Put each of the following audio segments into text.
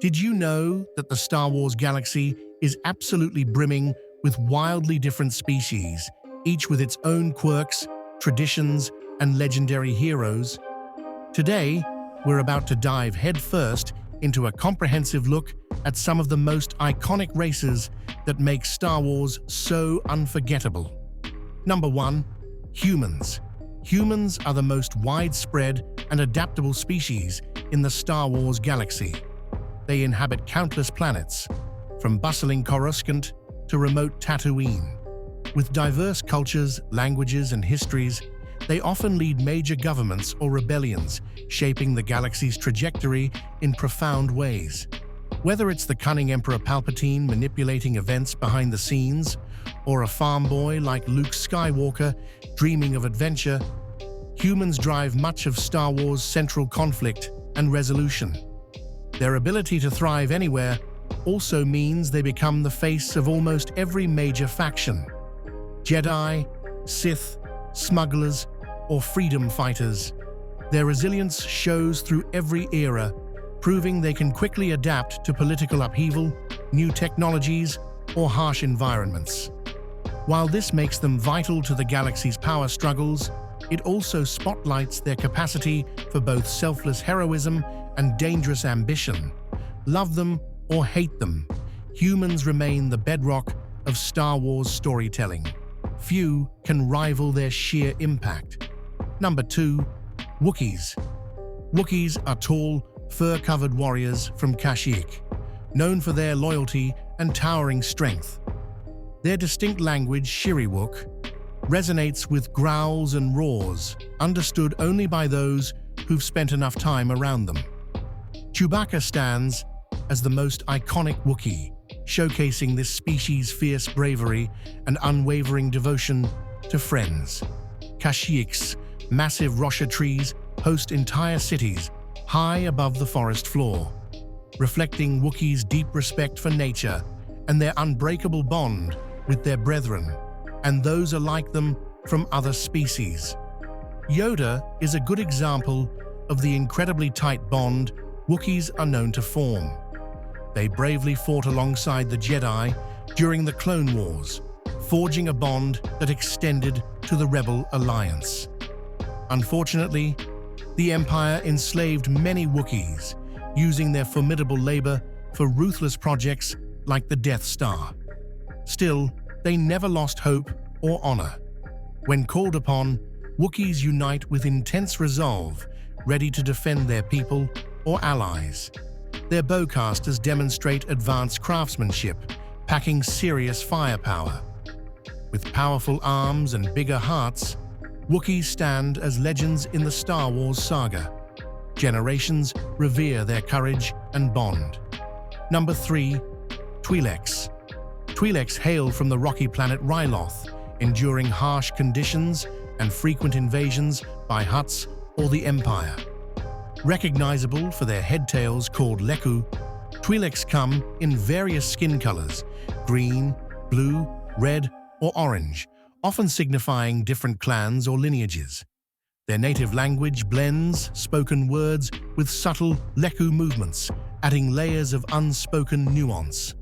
Did you know that the Star Wars galaxy is absolutely brimming with wildly different species, each with its own quirks, traditions, and legendary heroes? Today, we're about to dive headfirst into a comprehensive look at some of the most iconic races that make Star Wars so unforgettable. Number 1. Humans. Humans are the most widespread and adaptable species in the Star Wars galaxy. They inhabit countless planets, from bustling Coruscant to remote Tatooine. With diverse cultures, languages, and histories, they often lead major governments or rebellions, shaping the galaxy's trajectory in profound ways. Whether it's the cunning Emperor Palpatine manipulating events behind the scenes, or a farm boy like Luke Skywalker dreaming of adventure, humans drive much of Star Wars' central conflict and resolution. Their ability to thrive anywhere also means they become the face of almost every major faction. Jedi, Sith, smugglers, or freedom fighters. Their resilience shows through every era, proving they can quickly adapt to political upheaval, new technologies, or harsh environments. While this makes them vital to the galaxy's power struggles, it also spotlights their capacity for both selfless heroism and dangerous ambition. Love them or hate them, humans remain the bedrock of Star Wars storytelling. Few can rival their sheer impact. Number 2. Wookiees. Wookiees are tall, fur-covered warriors from Kashyyyk, known for their loyalty and towering strength. Their distinct language, Shiriwook, resonates with growls and roars, understood only by those who've spent enough time around them. Chewbacca stands as the most iconic Wookiee, showcasing this species' fierce bravery and unwavering devotion to friends. Kashyyyk's massive Rosha trees host entire cities high above the forest floor, reflecting Wookiees' deep respect for nature and their unbreakable bond with their brethren and those alike them from other species. Yoda is a good example of the incredibly tight bond Wookiees are known to form. They bravely fought alongside the Jedi during the Clone Wars, forging a bond that extended to the Rebel Alliance. Unfortunately, the Empire enslaved many Wookiees, using their formidable labor for ruthless projects like the Death Star. Still, they never lost hope or honor. When called upon, Wookiees unite with intense resolve, ready to defend their people or allies. Their bowcasters demonstrate advanced craftsmanship, packing serious firepower. With powerful arms and bigger hearts, Wookiees stand as legends in the Star Wars saga. Generations revere their courage and bond. Number 3. Twi'leks. Twi'leks hail from the rocky planet Ryloth, enduring harsh conditions and frequent invasions by Hutts or the Empire. Recognizable for their headtails called leku, Twi'leks come in various skin colors: green, blue, red, or orange, often signifying different clans or lineages. Their native language blends spoken words with subtle leku movements, adding layers of unspoken nuance.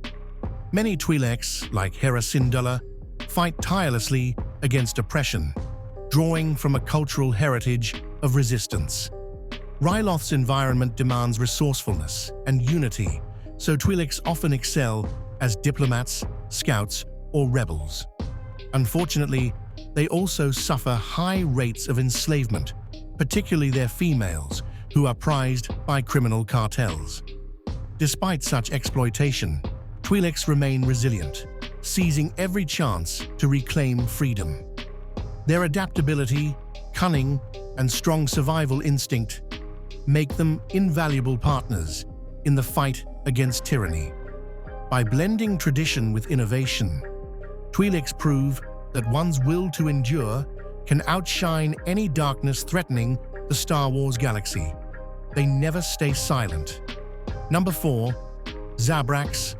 Many Twi'leks, like Hera, fight tirelessly against oppression, drawing from a cultural heritage of resistance. Ryloth's environment demands resourcefulness and unity, so Twi'leks often excel as diplomats, scouts, or rebels. Unfortunately, they also suffer high rates of enslavement, particularly their females, who are prized by criminal cartels. Despite such exploitation, Twi'leks remain resilient, seizing every chance to reclaim freedom. Their adaptability, cunning, and strong survival instinct make them invaluable partners in the fight against tyranny. By blending tradition with innovation, Twi'leks prove that one's will to endure can outshine any darkness threatening the Star Wars galaxy. They never stay silent. Number 4. Zabraks.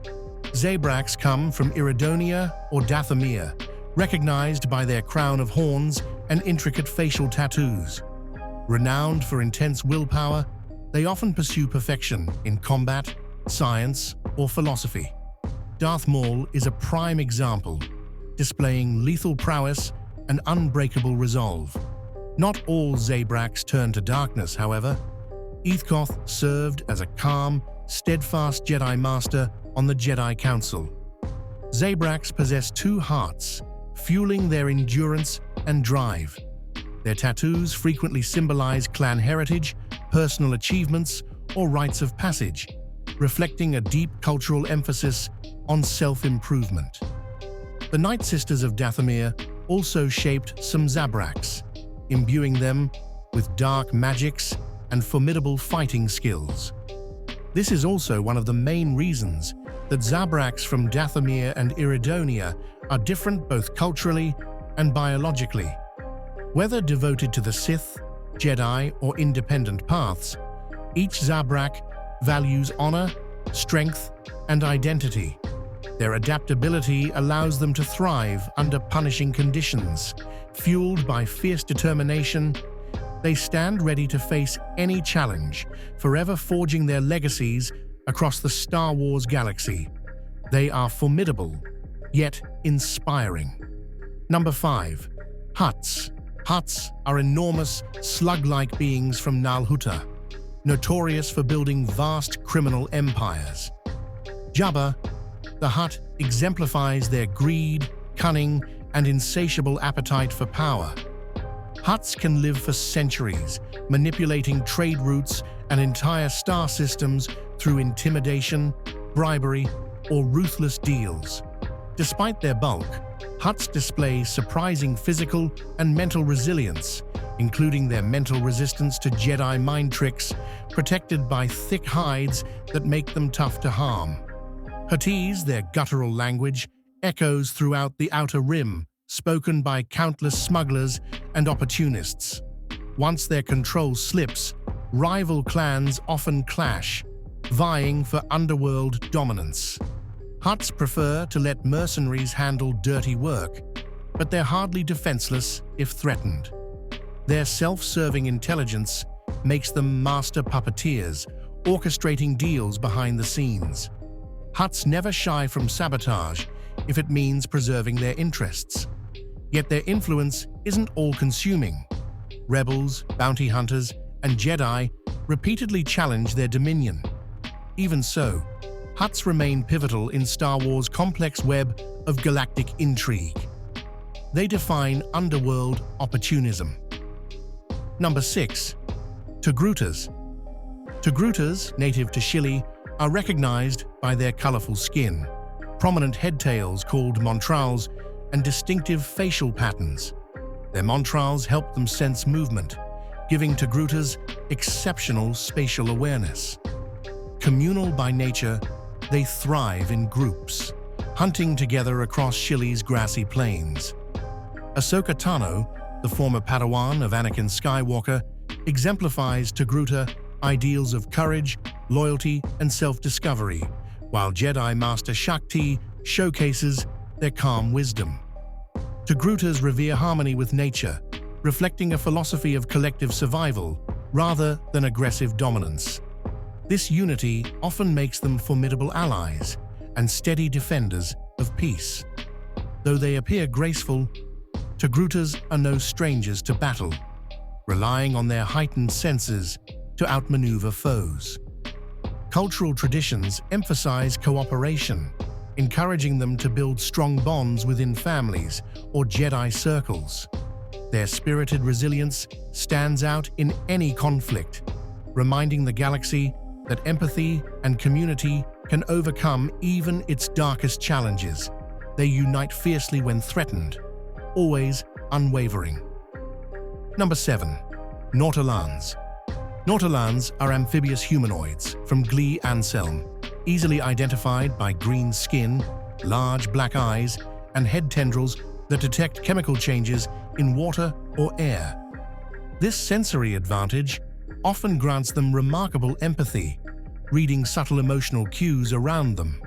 Zabraks come from Iridonia or Dathomir, recognized by their crown of horns and intricate facial tattoos. Renowned for intense willpower, they often pursue perfection in combat, science, or philosophy. Darth Maul is a prime example, displaying lethal prowess and unbreakable resolve. Not all Zabraks turn to darkness, however. Heathcote served as a calm, steadfast Jedi Master on the Jedi Council. Zabraks possess two hearts, fueling their endurance and drive. Their tattoos frequently symbolize clan heritage, personal achievements, or rites of passage, reflecting a deep cultural emphasis on self-improvement. The Night Sisters of Dathomir also shaped some Zabraks, imbuing them with dark magics and formidable fighting skills. This is also one of the main reasons that Zabraks from Dathomir and Iridonia are different both culturally and biologically. Whether devoted to the Sith, Jedi, or independent paths, each Zabrak values honor, strength, and identity. Their adaptability allows them to thrive under punishing conditions. Fueled by fierce determination, they stand ready to face any challenge, forever forging their legacies across the Star Wars galaxy. They are formidable, yet inspiring. Number 5. Hutts. Hutts are enormous, slug-like beings from Nal Hutta, notorious for building vast criminal empires. Jabba, the Hutt, exemplifies their greed, cunning, and insatiable appetite for power. Hutts can live for centuries, manipulating trade routes and entire star systems through intimidation, bribery, or ruthless deals. Despite their bulk, Hutts display surprising physical and mental resilience, including their mental resistance to Jedi mind tricks, protected by thick hides that make them tough to harm. Huttese, their guttural language, echoes throughout the Outer Rim, spoken by countless smugglers and opportunists. Once their control slips, rival clans often clash, vying for underworld dominance. Hutts prefer to let mercenaries handle dirty work, but they're hardly defenseless if threatened. Their self-serving intelligence makes them master puppeteers, orchestrating deals behind the scenes. Hutts never shy from sabotage if it means preserving their interests. Yet their influence isn't all-consuming. Rebels, bounty hunters, and Jedi repeatedly challenge their dominion. Even so, Hutts remain pivotal in Star Wars' complex web of galactic intrigue. They define underworld opportunism. Number 6. Togrutas. Togrutas, native to Chile, are recognized by their colorful skin, prominent head tails called montrals, and distinctive facial patterns. Their montrals help them sense movement, giving Togrutas exceptional spatial awareness. Communal by nature, they thrive in groups, hunting together across Chile's grassy plains. Ahsoka Tano, the former Padawan of Anakin Skywalker, exemplifies Togruta ideals of courage, loyalty, and self-discovery, while Jedi Master Shakti showcases their calm wisdom. Togrutas revere harmony with nature, reflecting a philosophy of collective survival rather than aggressive dominance. This unity often makes them formidable allies and steady defenders of peace. Though they appear graceful, Togrutas are no strangers to battle, relying on their heightened senses to outmaneuver foes. Cultural traditions emphasize cooperation, encouraging them to build strong bonds within families or Jedi circles. Their spirited resilience stands out in any conflict, reminding the galaxy that empathy and community can overcome even its darkest challenges. They unite fiercely when threatened, always unwavering. Number 7. Nautolans. Nautolans are amphibious humanoids from Glee Anselm, easily identified by green skin, large black eyes, and head tendrils that detect chemical changes in water or air. This sensory advantage often grants them remarkable empathy, reading subtle emotional cues around them.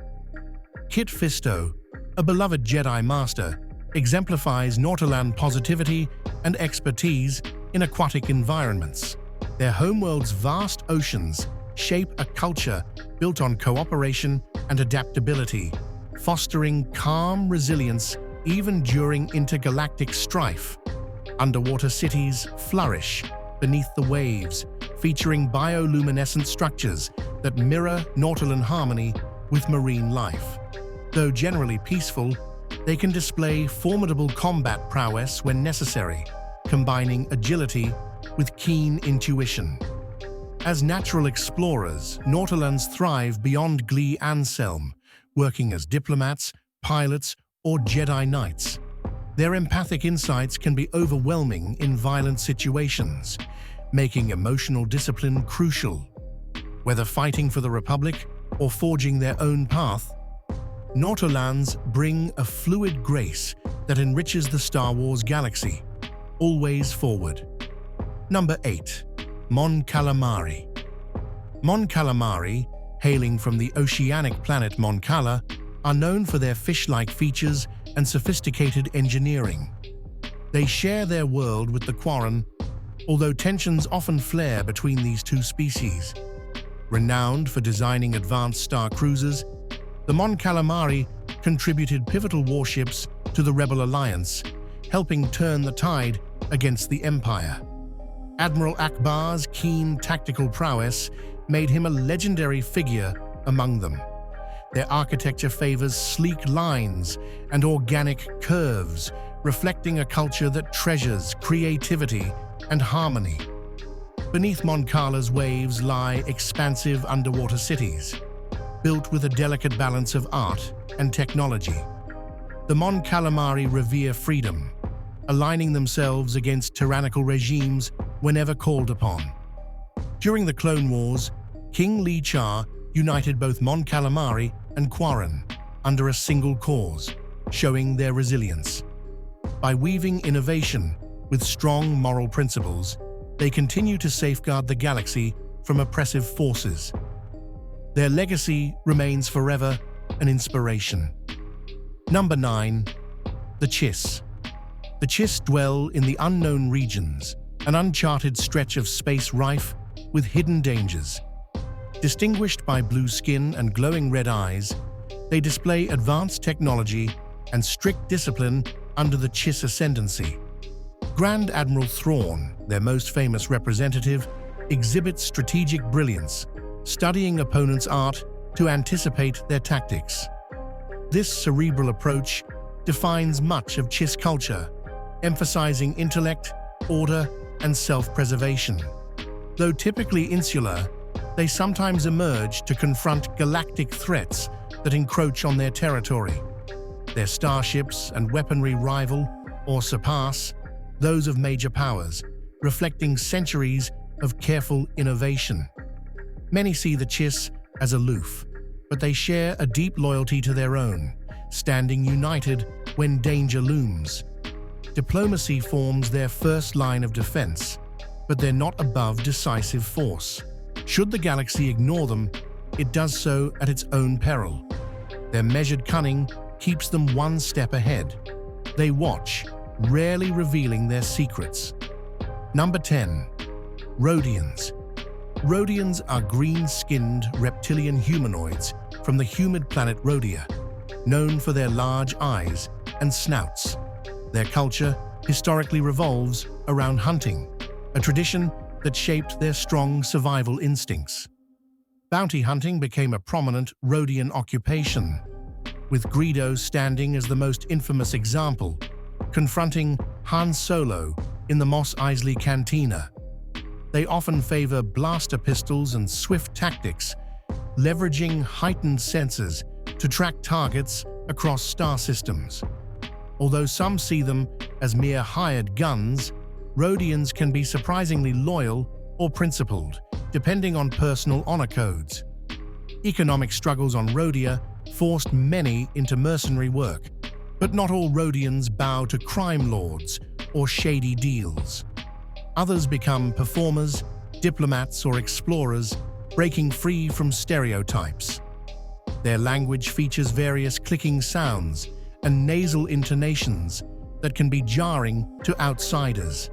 Kit Fisto, a beloved Jedi Master, exemplifies Nautolan positivity and expertise in aquatic environments. Their homeworld's vast oceans shape a culture built on cooperation and adaptability, fostering calm resilience even during intergalactic strife. Underwater cities flourish beneath the waves, featuring bioluminescent structures that mirror Nautolan harmony with marine life. Though generally peaceful, they can display formidable combat prowess when necessary, combining agility with keen intuition. As natural explorers, Nautolans thrive beyond Glee Anselm, working as diplomats, pilots, or Jedi Knights. Their empathic insights can be overwhelming in violent situations, making emotional discipline crucial. Whether fighting for the Republic or forging their own path, Nautolans bring a fluid grace that enriches the Star Wars galaxy. Always forward. Number 8. Mon Calamari. Mon Calamari, hailing from the oceanic planet Mon Cala, are known for their fish-like features and sophisticated engineering. They share their world with the Quarren, although tensions often flare between these two species. Renowned for designing advanced star cruisers, the Mon Calamari contributed pivotal warships to the Rebel Alliance, helping turn the tide against the Empire. Admiral Akbar's keen tactical prowess made him a legendary figure among them. Their architecture favors sleek lines and organic curves, reflecting a culture that treasures creativity and harmony. Beneath Mon Cala's waves lie expansive underwater cities, built with a delicate balance of art and technology. The Mon Calamari revere freedom, aligning themselves against tyrannical regimes whenever called upon. During the Clone Wars, King Li Cha united both Mon Calamari and Quarren under a single cause, showing their resilience. By weaving innovation with strong moral principles, they continue to safeguard the galaxy from oppressive forces. Their legacy remains forever an inspiration. Number 9. The Chiss. The Chiss dwell in the unknown regions, an uncharted stretch of space rife with hidden dangers. Distinguished by blue skin and glowing red eyes, they display advanced technology and strict discipline under the Chiss ascendancy. Grand Admiral Thrawn, their most famous representative, exhibits strategic brilliance, studying opponents' art to anticipate their tactics. This cerebral approach defines much of Chiss culture, emphasizing intellect, order, and self-preservation. Though typically insular, they sometimes emerge to confront galactic threats that encroach on their territory. Their starships and weaponry rival or surpass those of major powers, reflecting centuries of careful innovation. Many see the Chiss as aloof, but they share a deep loyalty to their own, standing united when danger looms. Diplomacy forms their first line of defense, but they're not above decisive force. Should the galaxy ignore them, it does so at its own peril. Their measured cunning keeps them one step ahead. They watch, rarely revealing their secrets. Number 10. Rodians. Rodians are green-skinned reptilian humanoids from the humid planet Rodia, known for their large eyes and snouts. Their culture historically revolves around hunting, a tradition that shaped their strong survival instincts. Bounty hunting became a prominent Rodian occupation, with Greedo standing as the most infamous example, confronting Han Solo in the Mos Eisley Cantina. They often favor blaster pistols and swift tactics, leveraging heightened senses to track targets across star systems. Although some see them as mere hired guns, Rodians can be surprisingly loyal or principled, depending on personal honor codes. Economic struggles on Rodia forced many into mercenary work, but not all Rodians bow to crime lords or shady deals. Others become performers, diplomats, or explorers, breaking free from stereotypes. Their language features various clicking sounds and nasal intonations that can be jarring to outsiders.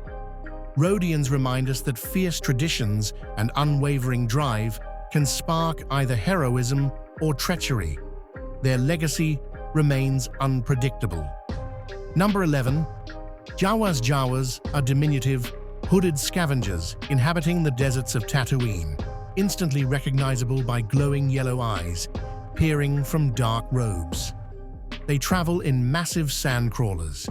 Rodians remind us that fierce traditions and unwavering drive can spark either heroism or treachery. Their legacy remains unpredictable. Number 11. Jawas. Jawas are diminutive, hooded scavengers inhabiting the deserts of Tatooine, instantly recognizable by glowing yellow eyes peering from dark robes. They travel in massive sand crawlers,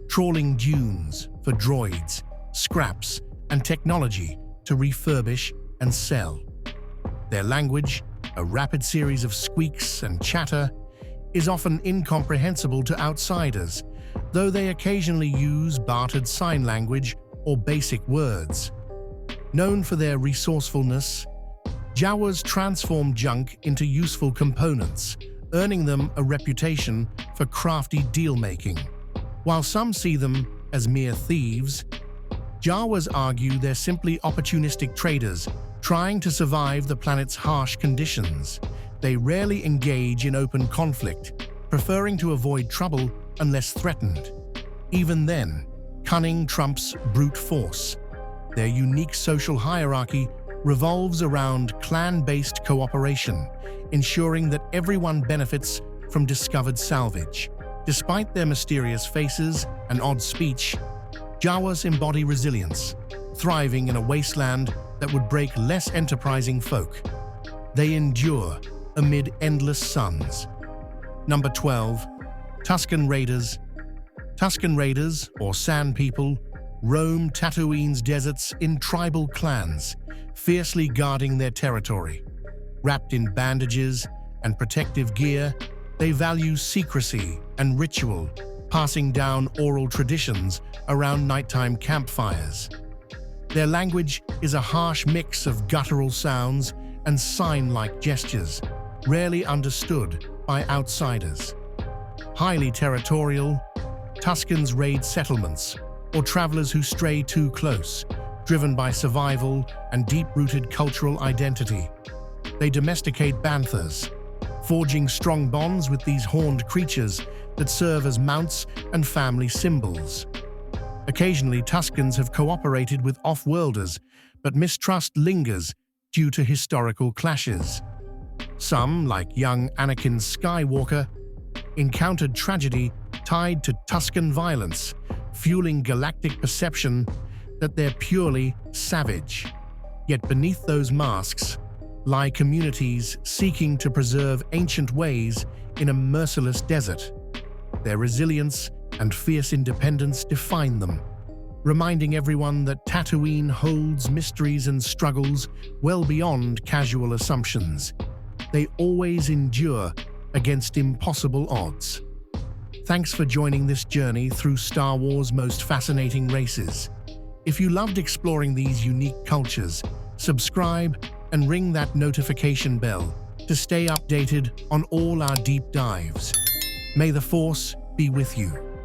trawling dunes for droids, scraps, and technology to refurbish and sell. Their language, a rapid series of squeaks and chatter, is often incomprehensible to outsiders, though they occasionally use bartered sign language or basic words. Known for their resourcefulness, Jawas transform junk into useful components, earning them a reputation for crafty deal-making. While some see them as mere thieves, Jawas argue they're simply opportunistic traders trying to survive the planet's harsh conditions. They rarely engage in open conflict, preferring to avoid trouble unless threatened. Even then, cunning trumps brute force. Their unique social hierarchy revolves around clan-based cooperation, ensuring that everyone benefits from discovered salvage. Despite their mysterious faces and odd speech, Jawas embody resilience, thriving in a wasteland that would break less enterprising folk. They endure amid endless suns. Number 12. Tusken Raiders. Tusken Raiders, or Sand People, roam Tatooine's deserts in tribal clans, fiercely guarding their territory. Wrapped in bandages and protective gear, they value secrecy and ritual, passing down oral traditions around nighttime campfires. Their language is a harsh mix of guttural sounds and sign-like gestures, rarely understood by outsiders. Highly territorial, Tuskens raid settlements or travelers who stray too close, driven by survival and deep-rooted cultural identity. They domesticate banthas, forging strong bonds with these horned creatures that serve as mounts and family symbols. Occasionally, Tuskens have cooperated with off-worlders, but mistrust lingers due to historical clashes. Some, like young Anakin Skywalker, encountered tragedy tied to Tusken violence, fueling galactic perception that they're purely savage. Yet beneath those masks lie communities seeking to preserve ancient ways in a merciless desert. Their resilience and fierce independence define them, reminding everyone that Tatooine holds mysteries and struggles well beyond casual assumptions. They always endure against impossible odds. Thanks for joining this journey through Star Wars' most fascinating races. If you loved exploring these unique cultures, subscribe and ring that notification bell to stay updated on all our deep dives. May the Force be with you.